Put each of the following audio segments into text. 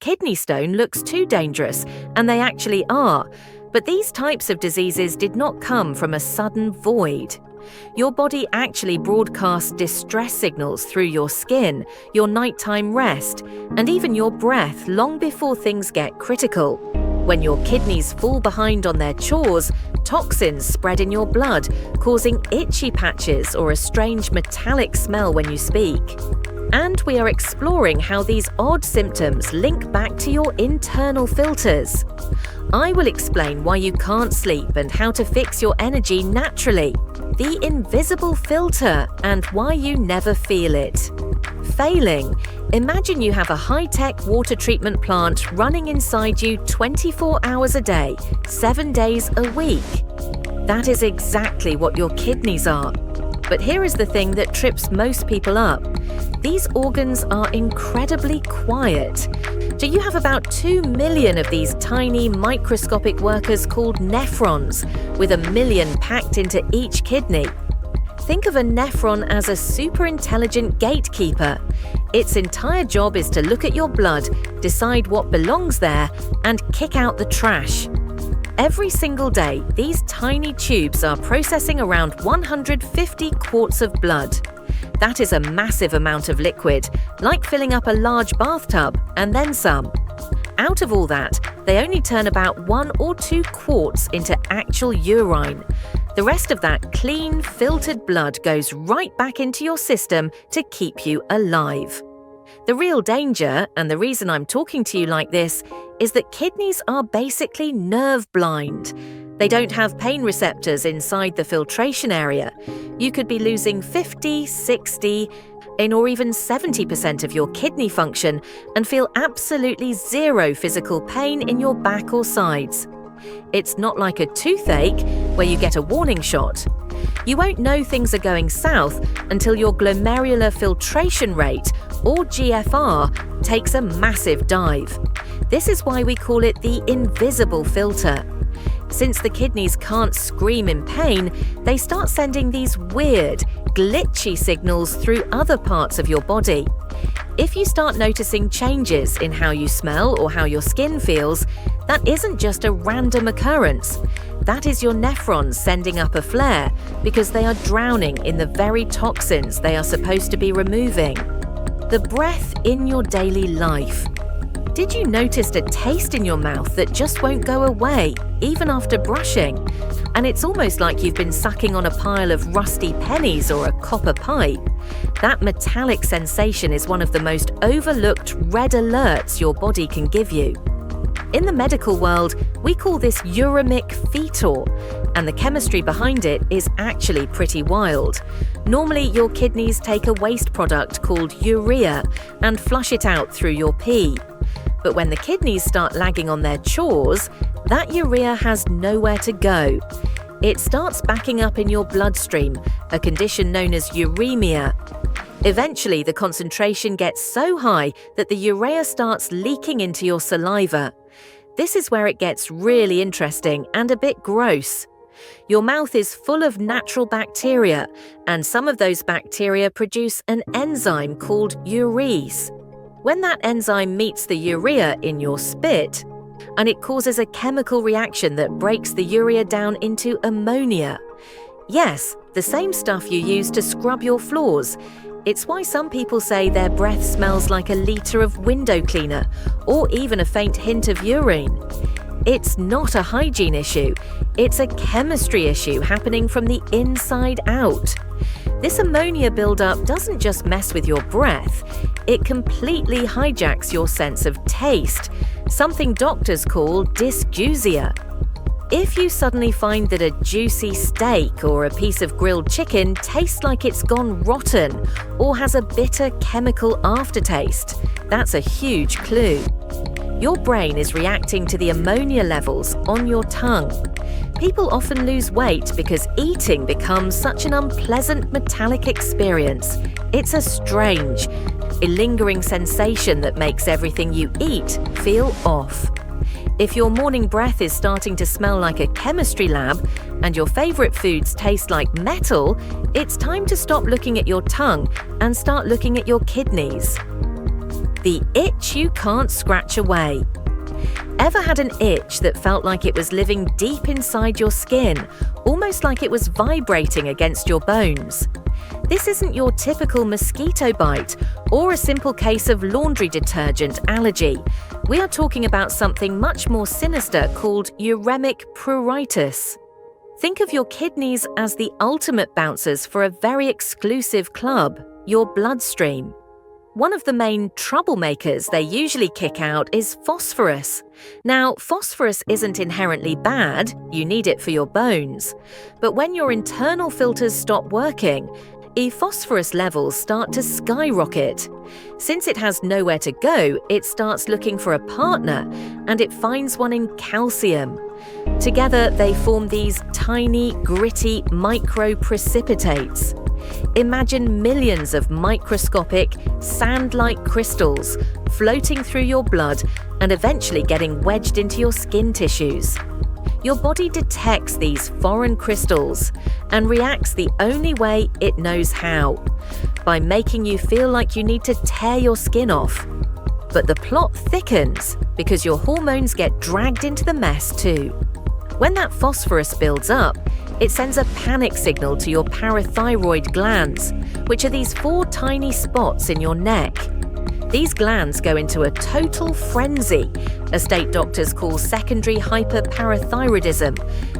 kidney stone looks too dangerous, and they actually are. But these types of diseases did not come from a sudden void. Your body actually broadcasts distress signals through your skin, your nighttime rest, and even your breath long before things get critical. When your kidneys fall behind on their chores, toxins spread in your blood, causing itchy patches or a strange metallic smell when you speak. And we are exploring how these odd symptoms link back to your internal filters. I will explain why you can't sleep and how to fix your energy naturally, the invisible filter, and why you never feel it. Failing. Imagine you have a high-tech water treatment plant running inside you 24 hours a day, 7 days a week. That is exactly what your kidneys are. But here is the thing that trips most people up. These organs are incredibly quiet. Do you have about 2 million of these tiny microscopic workers called nephrons, with 1 million packed into each kidney? Think of a nephron as a super intelligent gatekeeper. Its entire job is to look at your blood, decide what belongs there, and kick out the trash. Every single day, these tiny tubes are processing around 150 quarts of blood. That is a massive amount of liquid, like filling up a large bathtub and then some. Out of all that, they only turn about 1 or 2 quarts into actual urine. The rest of that clean, filtered blood goes right back into your system to keep you alive. The real danger, and the reason I'm talking to you like this, is that kidneys are basically nerve blind. They don't have pain receptors inside the filtration area. You could be losing 50, 60, or even 70% of your kidney function and feel absolutely zero physical pain in your back or sides. It's not like a toothache where you get a warning shot. You won't know things are going south until your glomerular filtration rate, or GFR, takes a massive dive. This is why we call it the invisible filter. Since the kidneys can't scream in pain, they start sending these weird, glitchy signals through other parts of your body. If you start noticing changes in how you smell or how your skin feels, that isn't just a random occurrence. That is your nephrons sending up a flare because they are drowning in the very toxins they are supposed to be removing. The breath in your daily life. Did you notice a taste in your mouth that just won't go away, even after brushing? And it's almost like you've been sucking on a pile of rusty pennies or a copper pipe. That metallic sensation is one of the most overlooked red alerts your body can give you. In the medical world, we call this uremic fetor, and the chemistry behind it is actually pretty wild. Normally, your kidneys take a waste product called urea and flush it out through your pee. But when the kidneys start lagging on their chores, that urea has nowhere to go. It starts backing up in your bloodstream, a condition known as uremia. Eventually, the concentration gets so high that the urea starts leaking into your saliva. This is where it gets really interesting and a bit gross. Your mouth is full of natural bacteria, and some of those bacteria produce an enzyme called urease. When that enzyme meets the urea in your spit, and it causes a chemical reaction that breaks the urea down into ammonia. Yes, the same stuff you use to scrub your floors. It's why some people say their breath smells like a litre of window cleaner, or even a faint hint of urine. It's not a hygiene issue, it's a chemistry issue happening from the inside out. This ammonia buildup doesn't just mess with your breath, it completely hijacks your sense of taste, something doctors call dysgeusia. If you suddenly find that a juicy steak or a piece of grilled chicken tastes like it's gone rotten or has a bitter chemical aftertaste, that's a huge clue. Your brain is reacting to the ammonia levels on your tongue. People often lose weight because eating becomes such an unpleasant metallic experience. It's a strange, lingering sensation that makes everything you eat feel off. If your morning breath is starting to smell like a chemistry lab and your favorite foods taste like metal, it's time to stop looking at your tongue and start looking at your kidneys. The itch you can't scratch away. Ever had an itch that felt like it was living deep inside your skin, almost like it was vibrating against your bones? This isn't your typical mosquito bite or a simple case of laundry detergent allergy. We are talking about something much more sinister called uremic pruritus. Think of your kidneys as the ultimate bouncers for a very exclusive club, your bloodstream. One of the main troublemakers they usually kick out is phosphorus. Now, phosphorus isn't inherently bad, you need it for your bones. But when your internal filters stop working, phosphorus levels start to skyrocket. Since it has nowhere to go, it starts looking for a partner, and it finds one in calcium. Together, they form these tiny, gritty microprecipitates. Imagine millions of microscopic, sand-like crystals floating through your blood and eventually getting wedged into your skin tissues. Your body detects these foreign crystals and reacts the only way it knows how, by making you feel like you need to tear your skin off. But the plot thickens because your hormones get dragged into the mess too. When that phosphorus builds up, it sends a panic signal to your parathyroid glands, which are these 4 tiny spots in your neck. These glands go into a total frenzy, a state doctors call secondary hyperparathyroidism.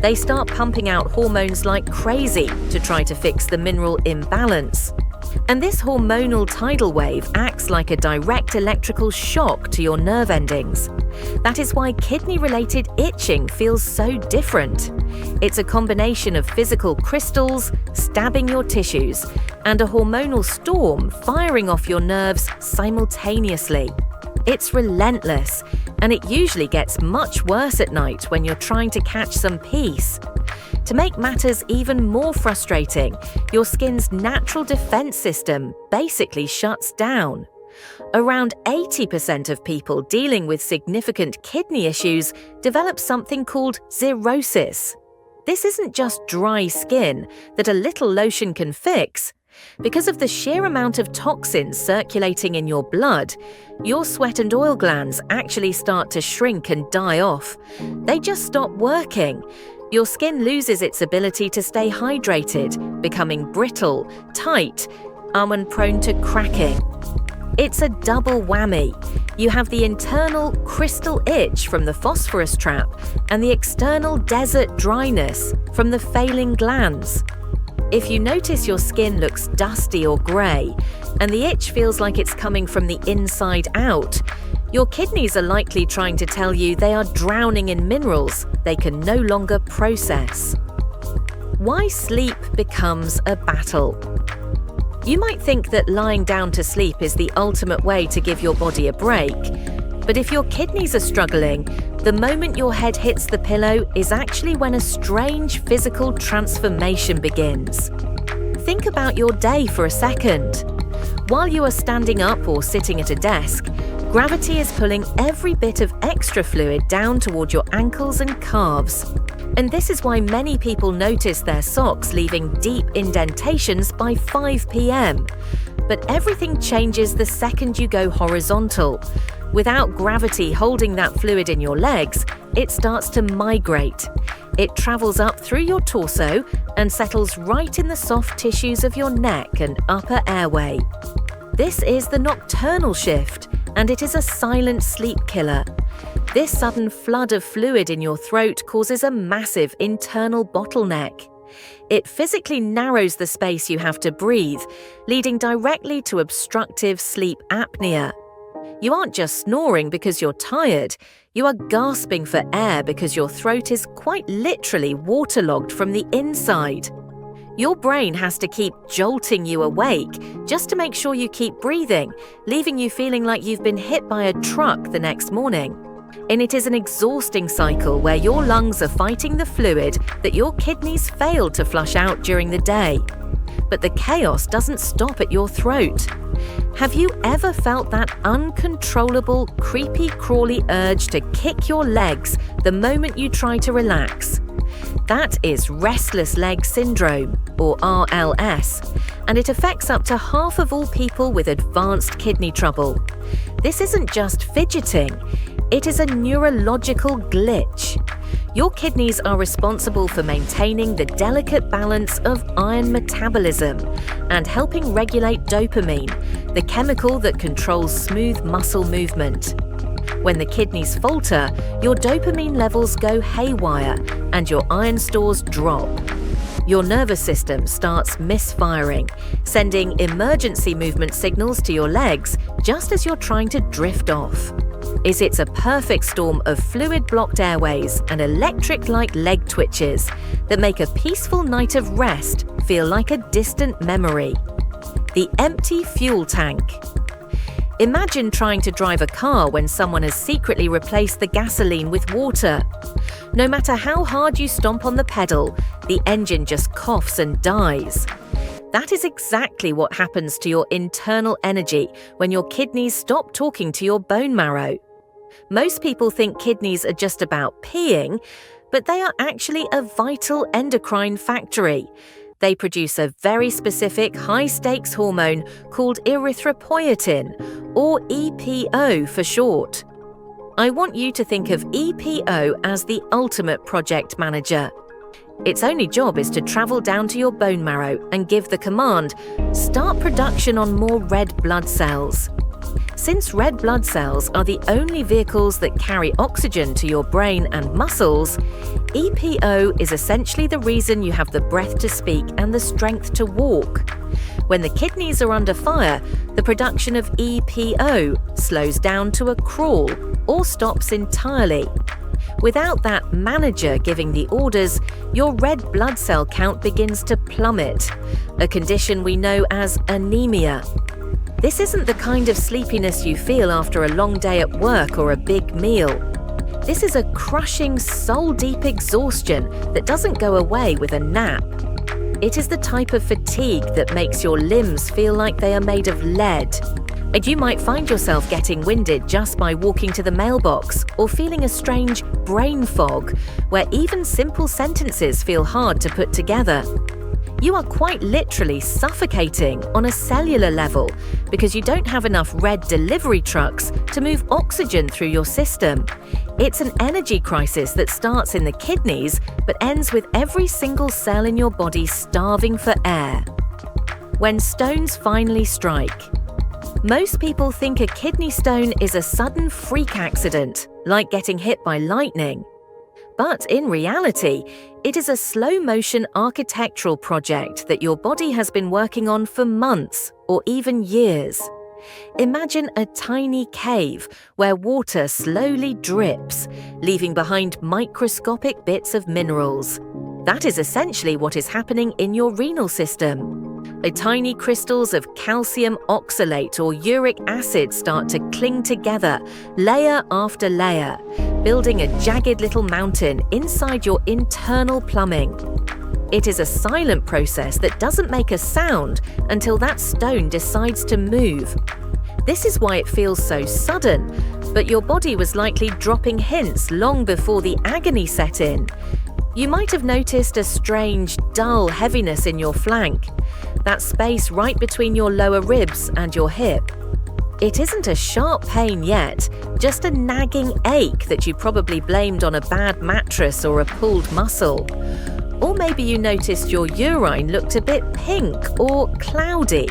They start pumping out hormones like crazy to try to fix the mineral imbalance. And this hormonal tidal wave acts like a direct electrical shock to your nerve endings. That is why kidney-related itching feels so different. It's a combination of physical crystals stabbing your tissues and a hormonal storm firing off your nerves simultaneously. It's relentless, and it usually gets much worse at night when you're trying to catch some peace. To make matters even more frustrating, your skin's natural defense system basically shuts down. Around 80% of people dealing with significant kidney issues develop something called cirrhosis. This isn't just dry skin that a little lotion can fix. Because of the sheer amount of toxins circulating in your blood, your sweat and oil glands actually start to shrink and die off. They just stop working. Your skin loses its ability to stay hydrated, becoming brittle, tight, and prone to cracking. It's a double whammy. You have the internal crystal itch from the phosphorus trap and the external desert dryness from the failing glands. If you notice your skin looks dusty or grey, and the itch feels like it's coming from the inside out, your kidneys are likely trying to tell you they are drowning in minerals they can no longer process. Why sleep becomes a battle. You might think that lying down to sleep is the ultimate way to give your body a break, but if your kidneys are struggling, the moment your head hits the pillow is actually when a strange physical transformation begins. Think about your day for a second. While you are standing up or sitting at a desk, gravity is pulling every bit of extra fluid down toward your ankles and calves. And this is why many people notice their socks leaving deep indentations by 5 p.m. But everything changes the second you go horizontal. Without gravity holding that fluid in your legs, it starts to migrate. It travels up through your torso and settles right in the soft tissues of your neck and upper airway. This is the nocturnal shift, and it is a silent sleep killer. This sudden flood of fluid in your throat causes a massive internal bottleneck. It physically narrows the space you have to breathe, leading directly to obstructive sleep apnea. You aren't just snoring because you're tired, you are gasping for air because your throat is quite literally waterlogged from the inside. Your brain has to keep jolting you awake just to make sure you keep breathing, leaving you feeling like you've been hit by a truck the next morning. And it is an exhausting cycle where your lungs are fighting the fluid that your kidneys failed to flush out during the day. But the chaos doesn't stop at your throat. Have you ever felt that uncontrollable, creepy-crawly urge to kick your legs the moment you try to relax? That is restless leg syndrome, or RLS, and it affects up to half of all people with advanced kidney trouble. This isn't just fidgeting, it is a neurological glitch. Your kidneys are responsible for maintaining the delicate balance of iron metabolism and helping regulate dopamine, the chemical that controls smooth muscle movement. When the kidneys falter, your dopamine levels go haywire and your iron stores drop. Your nervous system starts misfiring, sending emergency movement signals to your legs just as you're trying to drift off. It's a perfect storm of fluid-blocked airways and electric-like leg twitches that make a peaceful night of rest feel like a distant memory. The empty fuel tank. Imagine trying to drive a car when someone has secretly replaced the gasoline with water. No matter how hard you stomp on the pedal, the engine just coughs and dies. That is exactly what happens to your internal energy when your kidneys stop talking to your bone marrow. Most people think kidneys are just about peeing, but they are actually a vital endocrine factory. They produce a very specific high-stakes hormone called erythropoietin, or EPO for short. I want you to think of EPO as the ultimate project manager. Its only job is to travel down to your bone marrow and give the command, start production on more red blood cells. Since red blood cells are the only vehicles that carry oxygen to your brain and muscles, EPO is essentially the reason you have the breath to speak and the strength to walk. When the kidneys are under fire, the production of EPO slows down to a crawl or stops entirely. Without that manager giving the orders, your red blood cell count begins to plummet, a condition we know as anemia. This isn't the kind of sleepiness you feel after a long day at work or a big meal. This is a crushing, soul-deep exhaustion that doesn't go away with a nap. It is the type of fatigue that makes your limbs feel like they are made of lead. And you might find yourself getting winded just by walking to the mailbox or feeling a strange brain fog where even simple sentences feel hard to put together. You are quite literally suffocating on a cellular level because you don't have enough red delivery trucks to move oxygen through your system. It's an energy crisis that starts in the kidneys but ends with every single cell in your body starving for air. When stones finally strike. Most people think a kidney stone is a sudden freak accident, like getting hit by lightning. But in reality, it is a slow-motion architectural project that your body has been working on for months or even years. Imagine a tiny cave where water slowly drips, leaving behind microscopic bits of minerals. That is essentially what is happening in your renal system. Tiny crystals of calcium oxalate or uric acid start to cling together, layer after layer, building a jagged little mountain inside your internal plumbing. It is a silent process that doesn't make a sound until that stone decides to move. This is why it feels so sudden, but your body was likely dropping hints long before the agony set in. You might have noticed a strange, dull heaviness in your flank, that space right between your lower ribs and your hip. It isn't a sharp pain yet, just a nagging ache that you probably blamed on a bad mattress or a pulled muscle. Or maybe you noticed your urine looked a bit pink or cloudy.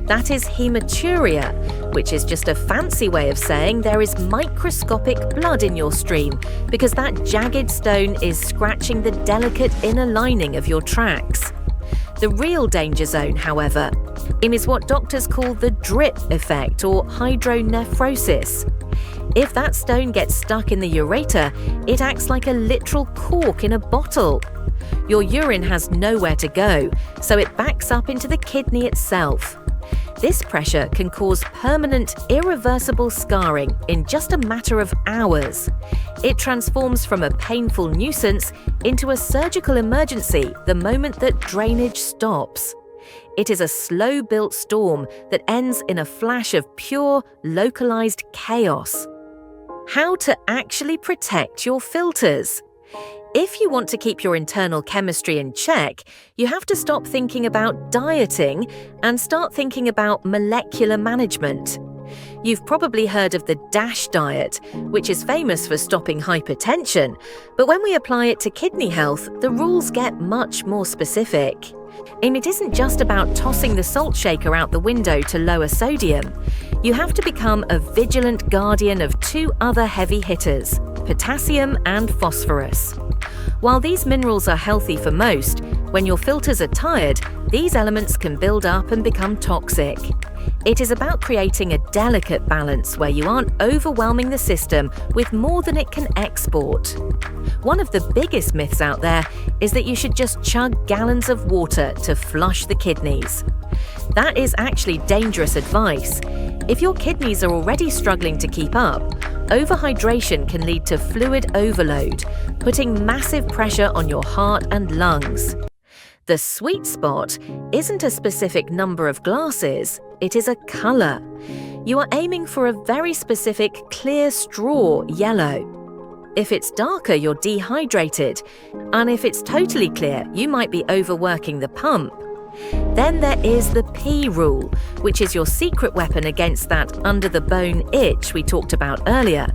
That is hematuria, which is just a fancy way of saying there is microscopic blood in your stream because that jagged stone is scratching the delicate inner lining of your tracts. The real danger zone, however, is what doctors call the drip effect or hydronephrosis. If that stone gets stuck in the ureter, it acts like a literal cork in a bottle. Your urine has nowhere to go, so it backs up into the kidney itself. This pressure can cause permanent, irreversible scarring in just a matter of hours. It transforms from a painful nuisance into a surgical emergency the moment that drainage stops. It is a slow-built storm that ends in a flash of pure, localized chaos. How to actually protect your filters. If you want to keep your internal chemistry in check, you have to stop thinking about dieting and start thinking about molecular management. You've probably heard of the DASH diet, which is famous for stopping hypertension, but when we apply it to kidney health, the rules get much more specific. And it isn't just about tossing the salt shaker out the window to lower sodium. You have to become a vigilant guardian of two other heavy hitters, potassium and phosphorus. While these minerals are healthy for most, when your filters are tired, these elements can build up and become toxic. It is about creating a delicate balance where you aren't overwhelming the system with more than it can export. One of the biggest myths out there is that you should just chug gallons of water to flush the kidneys. That is actually dangerous advice. If your kidneys are already struggling to keep up, overhydration can lead to fluid overload, putting massive pressure on your heart and lungs. The sweet spot isn't a specific number of glasses, it is a color. You are aiming for a very specific clear straw yellow. If it's darker, you're dehydrated, and if it's totally clear, you might be overworking the pump. Then there is the P rule, which is your secret weapon against that under-the-bone itch we talked about earlier.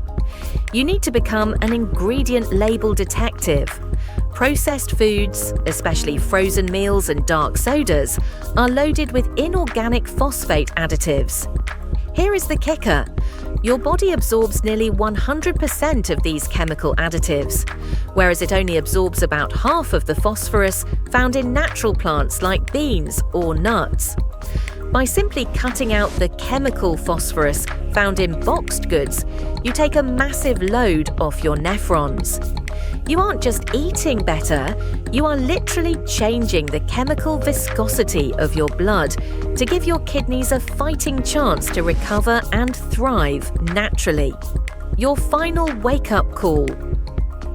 You need to become an ingredient label detective. Processed foods, especially frozen meals and dark sodas, are loaded with inorganic phosphate additives. Here is the kicker. Your body absorbs nearly 100% of these chemical additives, whereas it only absorbs about half of the phosphorus found in natural plants like beans or nuts. By simply cutting out the chemical phosphorus found in boxed goods, you take a massive load off your nephrons. You aren't just eating better, you are literally changing the chemical viscosity of your blood to give your kidneys a fighting chance to recover and thrive naturally. Your final wake-up call.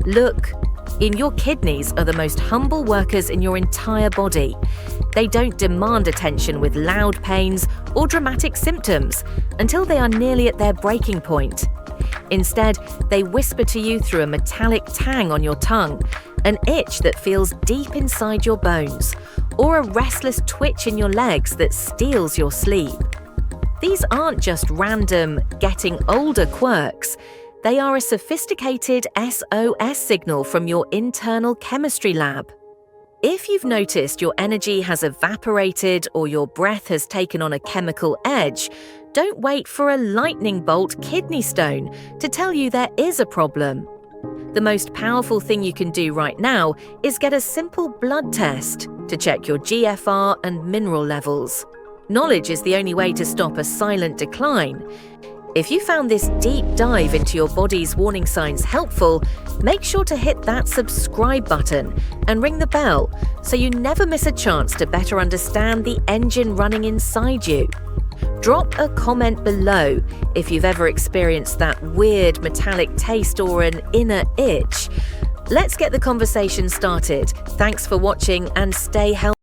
Look, your kidneys are the most humble workers in your entire body. They don't demand attention with loud pains or dramatic symptoms until they are nearly at their breaking point. Instead, they whisper to you through a metallic tang on your tongue, an itch that feels deep inside your bones, or a restless twitch in your legs that steals your sleep. These aren't just random, getting older quirks. They are a sophisticated SOS signal from your internal chemistry lab. If you've noticed your energy has evaporated or your breath has taken on a chemical edge, don't wait for a lightning bolt kidney stone to tell you there is a problem. The most powerful thing you can do right now is get a simple blood test to check your GFR and mineral levels. Knowledge is the only way to stop a silent decline. If you found this deep dive into your body's warning signs helpful, make sure to hit that subscribe button and ring the bell so you never miss a chance to better understand the engine running inside you. Drop a comment below if you've ever experienced that weird metallic taste or an inner itch. Let's get the conversation started. Thanks for watching and stay healthy.